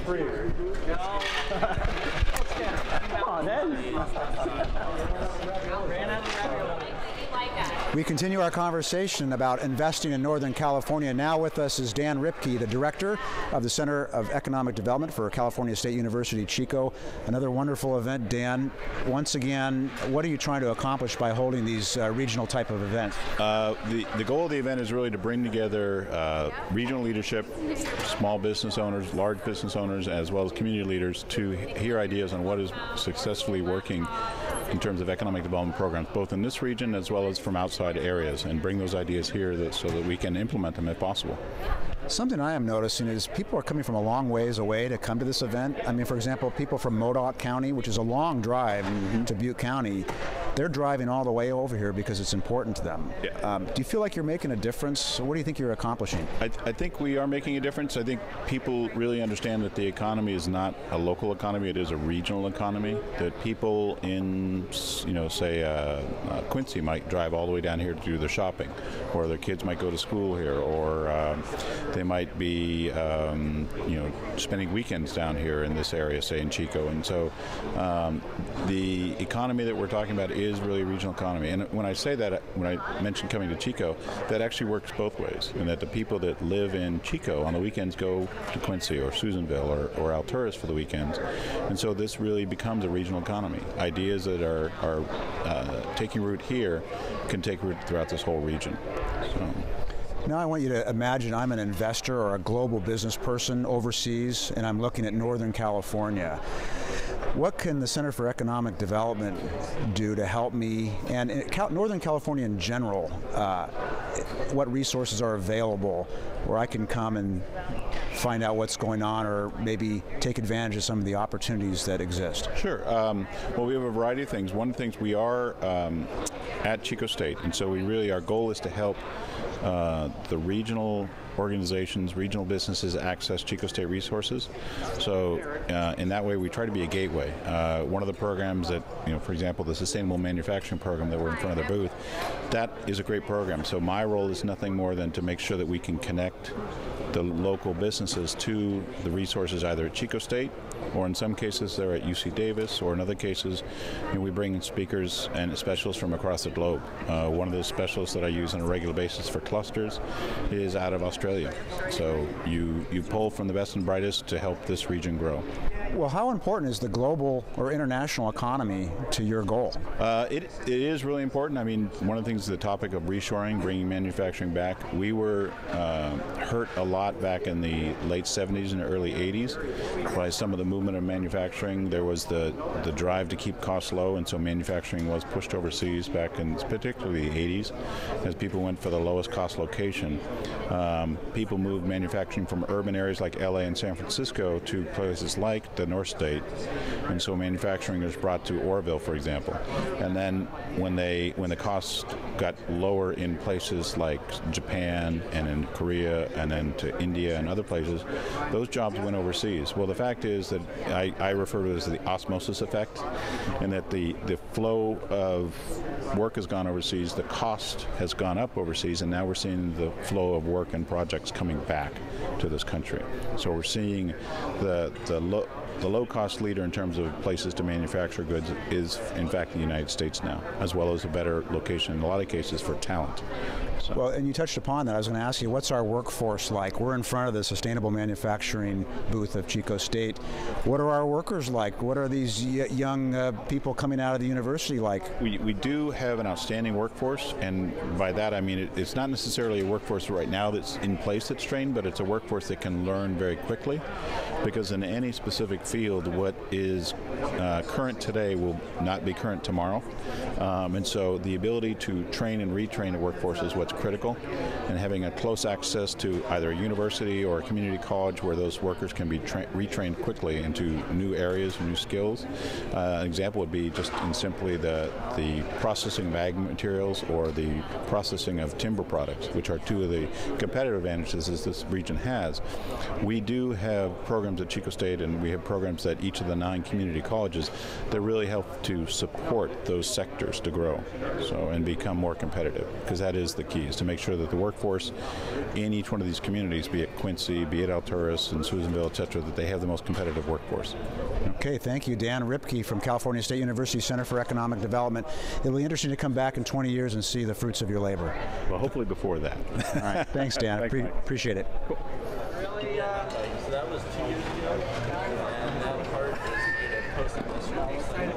free. Come on, Ed. We continue our conversation about investing in Northern California. Now with us is Dan Ripke, the director of the Center of Economic Development for California State University, Chico. Another wonderful event, Dan. Once again, what are you trying to accomplish by holding these regional type of events? The goal of the event is really to bring together regional leadership, small business owners, large business owners, as well as community leaders to hear ideas on what is successfully working in terms of economic development programs, both in this region as well as from outside areas, and bring those ideas here so that we can implement them if possible. Something I am noticing is people are coming from a long ways away to come to this event. I mean, for example, people from Modoc County, which is a long drive to Butte County, they're driving all the way over here because it's important to them. Yeah. Do you feel like you're making a difference? What do you think you're accomplishing? I think we are making a difference. I think people really understand that the economy is not a local economy, it is a regional economy, that people in, say Quincy might drive all the way down here to do their shopping, or their kids might go to school here, or they might be spending weekends down here in this area, say in Chico. And so the economy that we're talking about is really a regional economy. And when I say that, when I mention coming to Chico, that actually works both ways, and that the people that live in Chico on the weekends go to Quincy or Susanville or Alturas for the weekends. And so this really becomes a regional economy. Ideas that are taking root here can take root throughout this whole region. So. Now I want you to imagine I'm an investor or a global business person overseas, and I'm looking at Northern California. What can the Center for Economic Development do to help me, and in Northern California in general, what resources are available where I can come and find out what's going on, or maybe take advantage of some of the opportunities that exist? Sure. Well, we have a variety of things. One of the things, we are at Chico State, and so our goal is to help the regional organizations, regional businesses access Chico State resources. So in that way, we try to be a gateway. One of the programs that, for example, the Sustainable Manufacturing Program that we're in front of the booth, that is a great program. So my role is nothing more than to make sure that we can connect the local businesses to the resources either at Chico State, or in some cases they're at UC Davis, or in other cases we bring in speakers and specialists from across the globe. One of the specialists that I use on a regular basis for clusters is out of Australia. So you pull from the best and brightest to help this region grow. Well, how important is the global or international economy to your goal? It is really important. I mean, one of the things, the topic of reshoring, bringing manufacturing back, we were hurt a lot back in the late 70s and early 80s by some of the movement of manufacturing. There was the drive to keep costs low, and so manufacturing was pushed overseas back in particularly the 80s as people went for the lowest cost location. People moved manufacturing from urban areas like LA and San Francisco to places like the North State, and so manufacturing was brought to Oroville, for example. And then when the costs got lower in places like Japan and in Korea and then to India and other places, those jobs went overseas. Well, the fact is that I refer to it as the osmosis effect, and that the flow of work has gone overseas, the cost has gone up overseas, and now we're seeing the flow of work and projects coming back to this country. So we're seeing the low-cost leader in terms of places to manufacture goods is, in fact, the United States now, as well as a better location in a lot of cases for talent. So. Well, and you touched upon that. I was going to ask you, what's our workforce like? We're in front of the Sustainable Manufacturing booth of Chico State. What are our workers like? What are these young people coming out of the university like? We do have an outstanding workforce, and by that I mean it's not necessarily a workforce right now that's in place that's trained, but it's a workforce that can learn very quickly, because in any specific field, what is current today will not be current tomorrow. And so the ability to train and retrain a workforce is what's critical, and having a close access to either a university or a community college where those workers can be retrained quickly into new areas, new skills. An example would be just in simply the processing of ag materials or the processing of timber products, which are two of the competitive advantages that this region has. We do have programs at Chico State, and we have programs at each of the 9 community colleges that really help to support those sectors to grow and become more competitive, because that is the key, is to make sure that the workforce in each one of these communities, be it Quincy, be it Alturas and Susanville, et cetera, that they have the most competitive workforce. Okay, thank you, Dan Ripke from California State University Center for Economic Development. It'll be interesting to come back in 20 years and see the fruits of your labor. Well, hopefully before that. All right, thanks, Dan. Thanks, Appreciate it. Cool. Really, so that was 2 years ago, and that part is posted this year.